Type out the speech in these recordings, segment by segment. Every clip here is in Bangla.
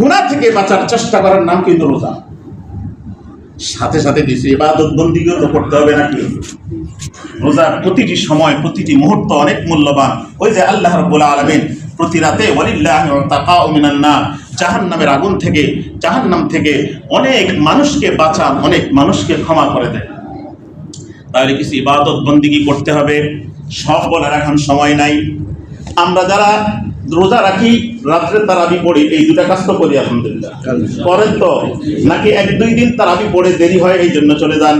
গুনাহ থেকে বাঁচার চেষ্টা করার নাম কিন্তু রোজা। সাথে সাথে দিয়েছে ইবাদত বন্দিগিও তো করতে হবে নাকি? রোজার প্রতিটি সময় প্রতিটি মুহূর্ত অনেক মূল্যবান। ওই যে আল্লাহ রাব্বুল আলামিন প্রতি রাতে ওয়ালিল্লাহি তাকাউ মিনান নার, জাহান্নামের আগুন থেকে, জাহান্নাম থেকে অনেক মানুষকে বাঁচান, অনেক মানুষকে ক্ষমা করে দেন। তাহলে কিছু ইবাদত বন্দিগি করতে হবে। সব বলার এখন সময় নাই। আমরা যারা রোজা রাখি, রাত্রে তারাবি পড়ি, এই দুটা কাজ তো করি আলহামদুলিল্লাহ, করেন তো নাকি? 1-2 দিন তারাবি পড়ে দেরি হয় এই জন্য চলে যান।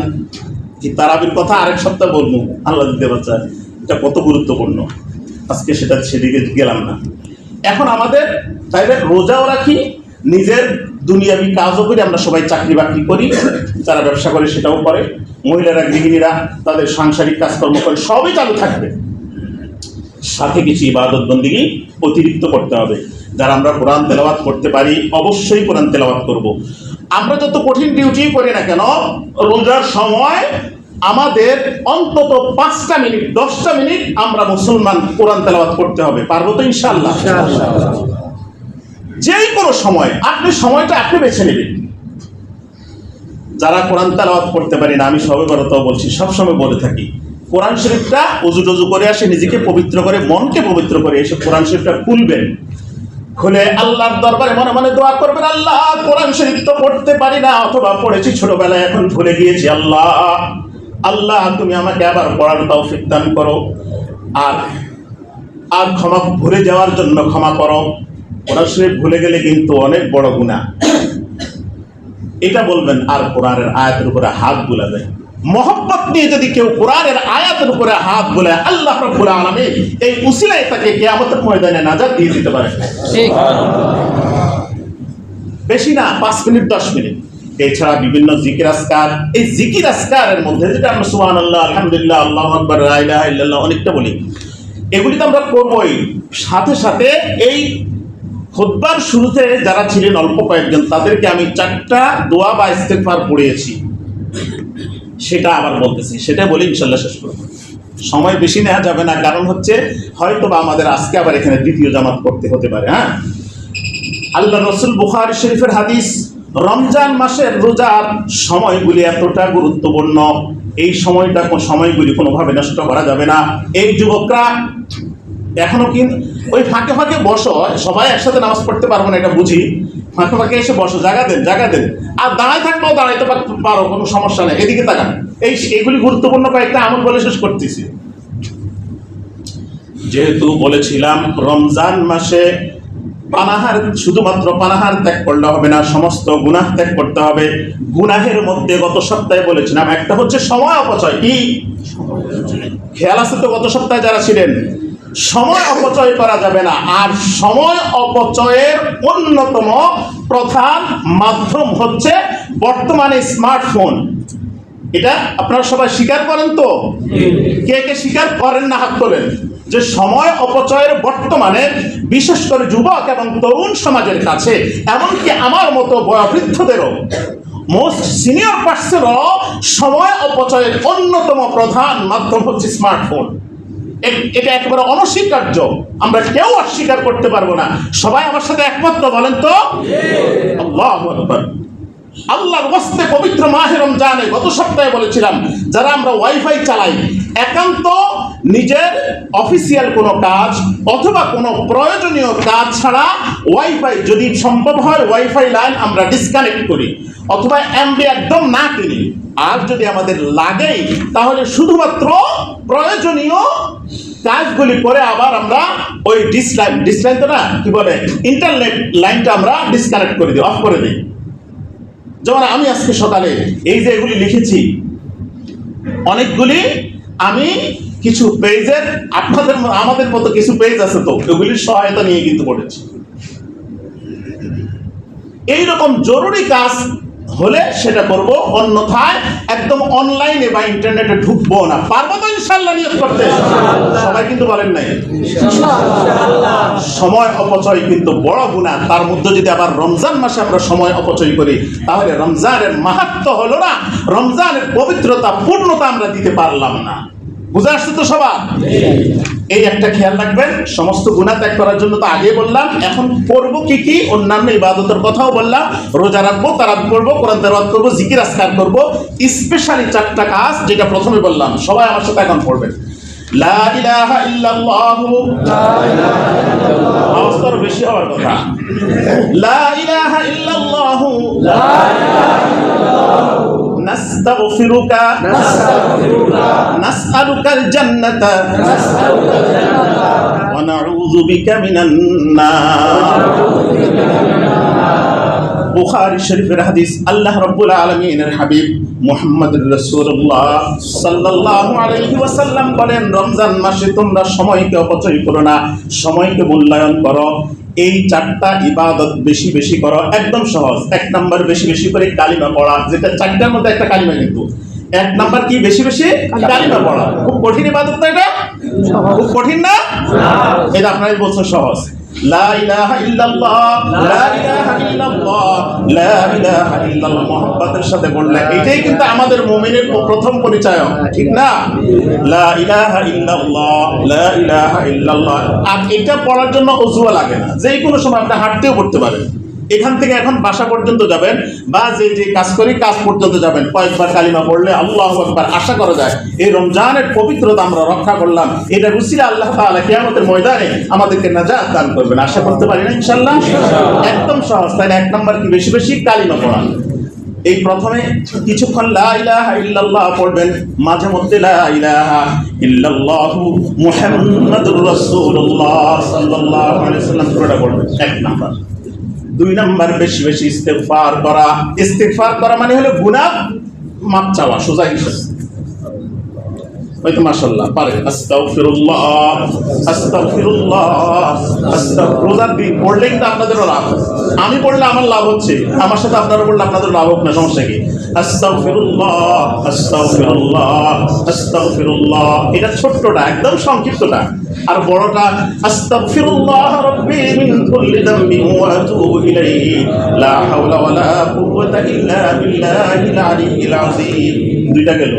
এই তারাবির কথা আরেক সপ্তাহ বলবো, আল্লাহ দিতে বাচ্চা, এটা কত গুরুত্বপূর্ণ, আজকে সেদিকে গেলাম না। এখন আমাদের তাইলে রোজাও রাখি, নিজের দুনিয়াবি কাজও করি। আমরা সবাই চাকরি বাকরি করি, যারা ব্যবসা করে সেটাও করে, মহিলারা গৃহিণীরা তাদের সাংসারিক কাজকর্ম করে, সবই চালু থাকবে। সাথে কিছু ইবাদত বন্দিগি অতিরিক্ত করতে হবে। যারা আমরা কোরআন তেলাওয়াত করতে পারি, অবশ্যই কোরআন তেলাওয়াত করব। আমরা যত কঠিন ডিউটি করি না কেন, রোজার সময় আমাদের অন্তত 5টা মিনিট 10টা মিনিট আমরা মুসলমান কোরআন তেলাওয়াত করতে হবে। পারবো তো ইনশাআল্লাহ? যেই কোনো সময় আপনি সময়টা আপনি বেছে নেবেন। যারা কোরআন তেলাওয়াত করতে পারি না, আমি সবে বড় বলছি, সবসময় বলে থাকি, কোরআন শরীফটা উজু টজু করে আসে, নিজেকে পবিত্র করে, মনকে পবিত্র করে এসে কোরআন শরীফটা খুলবেন। খুলে আল্লাহর দরবারে মনে মনে দোয়া করবেন, আল্লাহ কোরআন শরীফ তো পড়তে পারি না, অথবা পড়েছি ছোটবেলায়, এখন ভুলে গিয়েছি। আল্লাহ তুমি আমাকে আবার পড়ার তৌফিক দান করো, আর ক্ষমা, ভুলে যাওয়ার জন্য ক্ষমা করো। কোরআন শরীফ ভুলে গেলে কিন্তু অনেক বড় গুনাহ, এটা বলবেন। আর কোরআনের আয়াতের উপরে হাত বুলাবেন। মহব্বত নিয়ে যদি কেউ কোরআনের আয়াতের উপরে হাত বুলায়, আল্লাহ রাব্বুল আলামিন এই উসিলায় তাকে কিয়ামতের ময়দানে নাজাত দিয়ে দিতে পারে। বেশি না, 5 মিনিট 10 মিনিট। এছাড়া বিভিন্ন জিকির আজকার, এই জিকির আজকারের মধ্যে যেটা আমরা সুবহানাল্লাহ, আলহামদুলিল্লাহ, আল্লাহু আকবার, লা ইলাহা ইল্লাল্লাহ অনেকটা বলি, এগুলি তো আমরা করবই। সাথে সাথে এই খুতবার শুরুতে যারা ছিলেন অল্প কয়েকজন, তাদেরকে আমি 4টা দোয়া বা ইস্তেগফার পড়িয়েছি, সেটা আবার বলতেছি, সেটা বলি ইনশাআল্লাহ শেষ করব। সময় বেশি নেওয়া যাবে না, কারণ হচ্ছে হয়তো বা আমাদের আজকে আবার এখানে দ্বিতীয় জামাত করতে হতে পারে। হ্যাঁ, আল্লাহ রসুল বুখারী শরীফের হাদিস, রমজান মাসের রোজার সময়গুলি এতটা গুরুত্বপূর্ণ, এই সময়গুলি কোনোভাবে নষ্ট করা যাবে না। এই যুবকরা এখনো কিন্তু ওই ফাঁকে ফাঁকে বসো, সবাই একসাথে নামাজ পড়তে পারবো না এটা বুঝি, ফাঁকে ফাঁকে এসে বসো, জায়গা দেন। আর দাঁড়ায় থাকলেও দাঁড়াইতে পারো, কোনো সমস্যা নেই, এদিকে তাকান। এইগুলি গুরুত্বপূর্ণ কয়েকটা আমল বলে শেষ করতেছি। যেহেতু বলেছিলাম রমজান মাসে শুধুমাত্র পানাহার ত্যাগ করলে হবে না, সমস্ত গুনাহ ত্যাগ করতে হবে। গুনাহের মধ্যে গত সপ্তাহে বলেছিলাম একটা হচ্ছে সময় অপচয়। কি খেয়াল আছে তো? গত সপ্তাহে যারা ছিলেন, সময় অপচয় করা যাবে না। আর সময় অপচয়ের অন্যতম প্রধান মাধ্যম হচ্ছে বর্তমানে স্মার্টফোন। এটা আপনারা সবাই স্বীকার করেন তো? কে কে স্বীকার করেন না হাত তোলেন। যে সময় অপচয়ের বর্তমানে বিশেষ করে যুবক এবং তরুণ সমাজের কাছে, এমনকি আমার মতো বয়োবৃদ্ধদেরও, মোস্ট সিনিয়র পার্সনেরও সময় অপচয়ের অন্যতম প্রধান মাধ্যম হচ্ছে স্মার্টফোন। এটা একেবারে অনস্বীকার্য, আমরা কেউ অস্বীকার করতে পারবো না। সবাই আমার সাথে একমত বলেন তো? আল্লাহু আকবার। আল্লাহর ওয়াস্তে পবিত্র মাহে রমজানে গত সপ্তাহে বলেছিলাম, যারা আমরা ওয়াইফাই চালাই, একান্ত নিজের অফিসিয়াল কোনো কাজ অথবা কোনো প্রয়োজনীয় কাজ ছাড়া ওয়াইফাই যদি সম্ভব হয় ওয়াইফাই লাইন আমরা ডিসকানেক্ট করি, অথবা এমবি একদম না কিনি। আর যদি আমাদের লাগেই তাহলে শুধুমাত্র প্রয়োজনীয় কাজগুলি করে আবার আমরা ওই ডিসলাইন তো না, কি বলে, ইন্টারনেট লাইনটা আমরা ডিসকানেক্ট করে দিই, অফ করে দিই। যেমন আমি আজকে সকালে এই যে এগুলি লিখেছি, অনেকগুলি আমি কিছু পেজের, আমাদের মতো কিছু পেজ আছে তো, এগুলির সহায়তা নিয়ে কিন্তু করেছি। এইরকম জরুরি কাজ হলে সেটা করব, অন্যথায় একদম অনলাইনে বা ইন্টারনেটে ঢুকবো না। পারবো তো ইনশাআল্লাহ নিয়ত করতে? সবাই কিন্তু বলেন নাই। সময় অপচয় কিন্তু বড় গুনাহ। তার মধ্যে যদি আবার রমজান মাসে আমরা সময় অপচয় করি, তাহলে রমজানের মাহাত্ম্য হলো না, রমজানের পবিত্রতা, পূর্ণতা আমরা দিতে পারলাম না। বুঝে আসছে তো সবার? এই একটা খেয়াল রাখবেন, সমস্ত গুনাহ ত্যাগ করার জন্য তো আগে বললাম, এখন করব কি কি অন্যান্য ইবাদতের কথাও বললাম। রোজা রাখবো, তারাবি পড়বো, কোরআন তেলাওয়াত করবো, জিকির আজকার করবো, স্পেশালি 4টা কাজ যেটা প্রথমে বললাম, সবাই আমার সাথে এখন পড়বেন। লা ইলাহা ইল্লাল্লাহু, আওয়াজ তো বেশি হওয়ার কথা। লা ইলাহা ইল্লাল্লাহু, নাস্তাগফিরুকা, নাসআলুকাল জান্নাতা, ওয়া নাউযু বিকা মিনান নার। বুখারী শরীফের হাদিস। আল্লাহ রাব্বুল আলামিনের হাবিব মুহাম্মদুর রাসূলুল্লাহ সাল্লাল্লাহু আলাইহি ওয়াসাল্লাম বলেন, রমজান মাসে তোমরা সময়কে অপচয় করো না, সময়কে মূল্যায়ন করো। এই 4টা ইবাদত বেশি বেশি করো। একদম সহজ। 1 নাম্বার বেশি বেশি করে কালিমা পড়া, যেটা 4টার মধ্যে একটা কালিমা, কিন্তু 1 নাম্বার কি বেশি বেশি কালিমা পড়া। খুব কঠিন ইবাদত না এটা? খুব কঠিন না? এটা আপনারা বলছেন সহজ। লা ইলাহা ইল্লাল্লাহ, লা ইলাহা ইল্লাল্লাহ, লা ইলাহা ইল্লাল্লাহ মুহাম্মাদের সাথে বললে এটাই কিন্তু আমাদের মুমিনের প্রথম পরিচয়, ঠিক না? লা ইলাহা ইল্লাল্লাহ, লা ইলাহা ইল্লাল্লাহ। আর এটা পড়ার জন্য ওযুও লাগে না, যে কোনো সময় আপনি হাঁটতেও পড়তে পারেন। এখান থেকে এখন বাসা পর্যন্ত যাবেন বা যে যে কাজ করি কাজ পর্যন্ত যাবেন, কয়েকবার কালিমা পড়লে আল্লাহু আকবার। আশা করা যায় এই রমজানের পবিত্রতা আমরা রক্ষা করলাম, এটা উসিলা আল্লাহ তাআলা কিয়ামতের ময়দানে আমাদেরকে নাজাত দান করবেন। আশা করতে পারি না ইনশাআল্লাহ? একদম সহজ। তাই 1 নাম্বার কি বেশি বেশি কালিমা পড়া। এই প্রথমে কিছুক্ষণ লা ইলাহা ইল্লাল্লাহ পড়বেন, মাঝে মধ্যে লা ইলাহা ইল্লাল্লাহু মুহাম্মাদুর রাসূলুল্লাহ সাল্লাল্লাহু আলাইহি ওয়াসাল্লাম পুরোটা পড়বেন। 1 নাম্বার। 2 নাম্বার বেশি বেশি ইস্তেগফার করা। ইস্তেগফার করা মানে হলো গুনাহ মাপ চাওয়া, সোজা হিসাব। হয়তো মাশাআল্লাহ পারে। আস্তাগফিরুল্লাহ, আস্তাগফিরুল্লাহ, রোজার দিন পড়লে কিন্তু আপনাদেরও লাভ। আমি পড়লে আমার লাভ হচ্ছে, আমার সাথে আপনারা পড়লে আপনাদের লাভ হোক না, সমস্যা কি? আস্তাগফিরুল্লাহ, আস্তাগফিরুল্লাহ, আস্তাগফিরুল্লাহ। এটা ছোট্টটা, একদম সংক্ষিপ্তটা। আর বড়টা আস্তাগফিরুল্লাহ রাব্বি মিন কুল্লি যামবিন ওয়া আতুবু ইলাইহি লা হাওলা ওয়ালা কুওয়াতা ইল্লা বিল্লাহিল আলিয়্যিল আযীম। দুইটা গেল।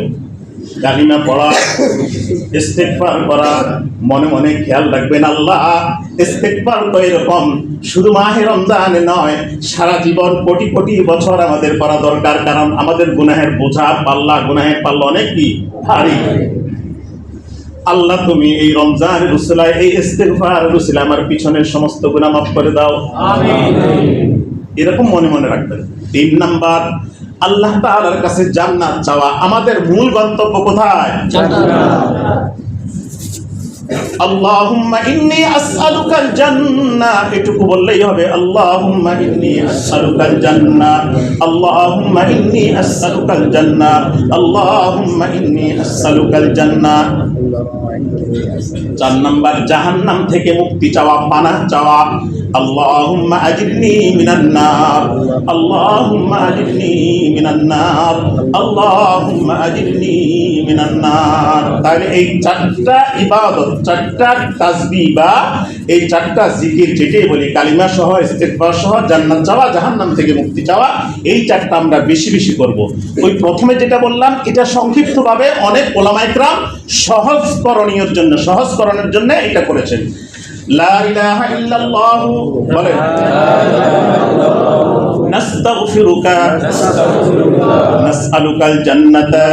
কালিমা পড়া, ইস্তেগফার করা। মনে মনে খেয়াল রাখবেন, আল্লাহ ইস্তেগফার তো এরকম শুধু মাহে রমজানে নয়, সারা জীবন কোটি কোটি বছর আমাদের করা দরকার। কারণ আমাদের গুনাহের বোঝা পাল্লা, গুনাহের পাল্লা অনেক কি ভারী। আল্লাহ তুমি এই রমজানের উসিলায়, এই ইস্তেগফারের উসিলায় আমার পিছনের সমস্ত গুনাহ মাফ করে দাও, আমিন। এরকম মনে মনে রাখবেন। 3 নাম্বার, আল্লাহ তাআলার কাছে জান্নাত চাওয়া। আমাদের মূল গন্তব্য কোথায়? জান্নাত। আল্লাহুম্মা ইন্নী আসআলুকাল জান্নাহ, এটুকু বললেই হবে। আল্লাহুম্মা ইন্নী আসআলুকাল জান্নাহ, আল্লাহুম্মা ইন্নী আসআলুকাল জান্নাহ, আল্লাহুম্মা ইন্নী আসআলুকাল জান্নাহ। 4 নাম্বার, জাহান্নাম থেকে মুক্তি চাওয়া, পানাহ চাওয়া। আল্লাহুম্মা আজিরনি মিনান নার, আল্লাহুম্মা আজিরনি মিনান নার, আল্লাহুম্মা আজিরনি মিনান নার। তাহলে এই 4টা ইবাদত, 4টা তাসবিহ বা এই 4টা জিকির, যেটাই বলি কালিমা সহ, ইস্তেগফার সহ, জান্নাত চাওয়া, জাহান্নাম থেকে মুক্তি চাওয়া, এই 4টা আমরা বেশি বেশি করব। ওই প্রথমে যেটা বললাম এটা সংক্ষিপ্তভাবে অনেক ওলামায়ে কেরাম সহজকরণের জন্য এটা করেছেন। লা ইলাহা ইল্লাল্লাহ বলেন, নাস্তাগফিরুকা, নাসআলুকাল জান্নাতা,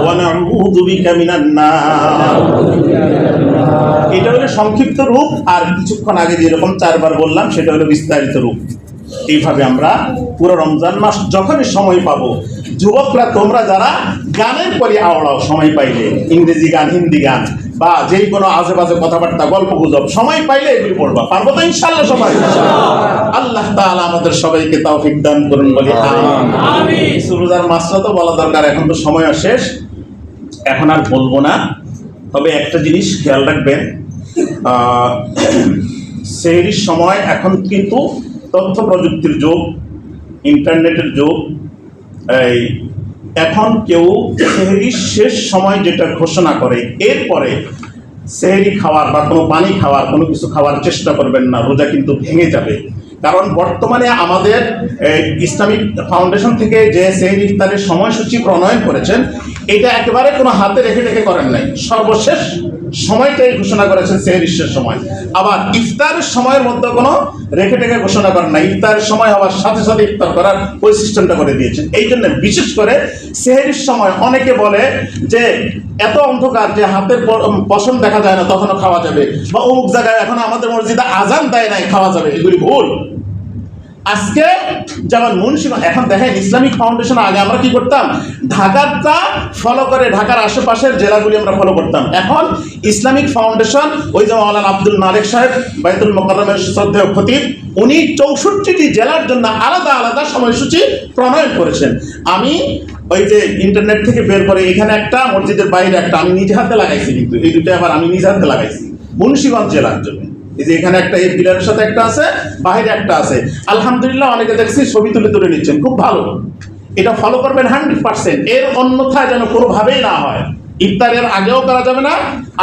ওয়া নাউযু বিকা মিনান নার। এটা হলো সংক্ষিপ্ত রূপ, আর কিছুক্ষণ আগে যেরকম 4 বার বললাম সেটা হলো বিস্তারিত রূপ। এইভাবে আমরা পুরো রমজান মাস যখনই সময় পাবো, যুবকরা তোমরা যারা গানের পরে আওড়াও, সময় পাইলে ইংরেজি গান, হিন্দি গান বা যেই কোনো আজে বাজে কথাবার্তা, গল্প গুজব, সময় পাইলে এগুলি পড়বা। পারবো তো ইনশাআল্লাহ সবাই? আল্লাহ তাআলা আমাদের সবাইকে তৌফিক দান করুন, বলি আমিন। রোজার মাসটা তো বলা দরকার, এখন তো সময় শেষ, এখন আর বলবো না। তবে একটা জিনিস খেয়াল রাখবেন, সেহরির সময় এখন কিন্তু তথ্য প্রযুক্তির যুগ, ইন্টারনেটের যুগ। এই এখন কেউ সেহরির শেষ সময় যেটা ঘোষণা করে, এরপরে সেহরি খাওয়ার বা কোনো পানি খাওয়ার, কোনো কিছু খাওয়ার চেষ্টা করবেন না, রোজা কিন্তু ভেঙে যাবে। কারণ বর্তমানে আমাদের ইসলামিক ফাউন্ডেশন থেকে যে সেহরি ইফতারের সময়সূচি প্রণয়ন করেছেন, এটা একেবারে কোনো হাতে রেখে রেখে করেন নাই, সর্বশেষ সময়টাই ঘোষণা করেছেন সেহরির সময়। আবার ইফতারের সময়ের মধ্যে কোনো রেখে টেকে ঘোষণা করেন না, ইফতারের সময় হওয়ার সাথে সাথে ইফতার করার ওই সিস্টেমটা করে দিয়েছেন। এই জন্য বিশেষ করে সেহরির সময় অনেকে বলে যে এত অন্ধকার যে হাতের পশম দেখা যায় না তখনও খাওয়া যাবে, বা অমুক জায়গায় এখন আমাদের মসজিদে আজান দেয় নাই খাওয়া যাবে, এগুলি ভুল। আজকে যেমন মুন্সিগঞ্জ, এখন দেখেন ইসলামিক ফাউন্ডেশন, আগে আমরা কি করতাম, ঢাকাটা ফলো করে ঢাকার আশেপাশের জেলাগুলি আমরা ফলো করতাম। এখন ইসলামিক ফাউন্ডেশন, ওই যে মাওলানা আব্দুল মালিক সাহেব বাইতুল মোকাররমের শ্রদ্ধেয় খতিব, উনি 64টি জেলার জন্য আলাদা আলাদা সময়সূচি প্রণয়ন করেছেন। আমি ওই যে ইন্টারনেট থেকে বের করে এখানে একটা, মসজিদের বাইরে একটা, আমি নিজে হাতে লাগাইছি, কিন্তু এই দুটো আবার আমি নিজে হাতে লাগাইছি মুন্সিগঞ্জ জেলার জন্য। এই যে এখানে একটা, এই পিলারের সাথে একটা আছে, বাইরে একটা আছে। আলহামদুলিল্লাহ অনেকে দেখছি ছবি তুলে নিচ্ছেন, খুব ভালো। এটা ফলো করবেন 100%। এর অন্যথায় যেন কোনোভাবেই না হয়। ইফতারের আগেও করা যাবে না,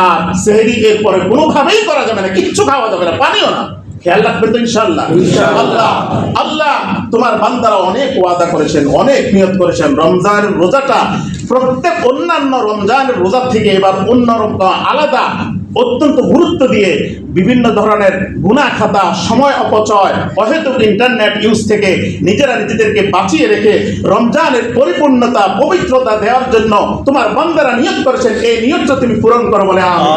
আর সেহরি এর পরে কোনোভাবেই করা যাবে না, কিচ্ছু খাওয়া যাবে না, পানিও না। খেয়াল রাখবেন তো ইনশাআল্লাহ। আল্লাহ আল্লাহ তোমার বান্দারা অনেক ওয়াদা করেছেন, অনেক নিয়ত করেছেন। রমজানের রোজাটা প্রত্যেক অন্যান্য রমজানের রোজার থেকে এবার অন্যরকম আলাদা, অত্যন্ত গুরুত্ব দিয়ে বিভিন্ন ধরনের গুনাহ খাতা, সময় অপচয়, অহেতুক ইন্টারনেট ইউজ থেকে নিজেরা নিজেদেরকে বাঁচিয়ে রেখে রমজানের পরিপূর্ণতা, পবিত্রতা দেওয়ার জন্য তোমার বান্দারা নিয়ত করেছেন। এই নিয়তটা তুমি পূরণ করো বলে আমিন।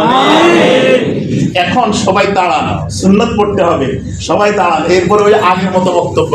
এখন সবাই দাঁড়ান, সুন্নত পড়তে হবে, সবাই দাঁড়ান, এরপরে ওই আগের মতো বক্তব্য।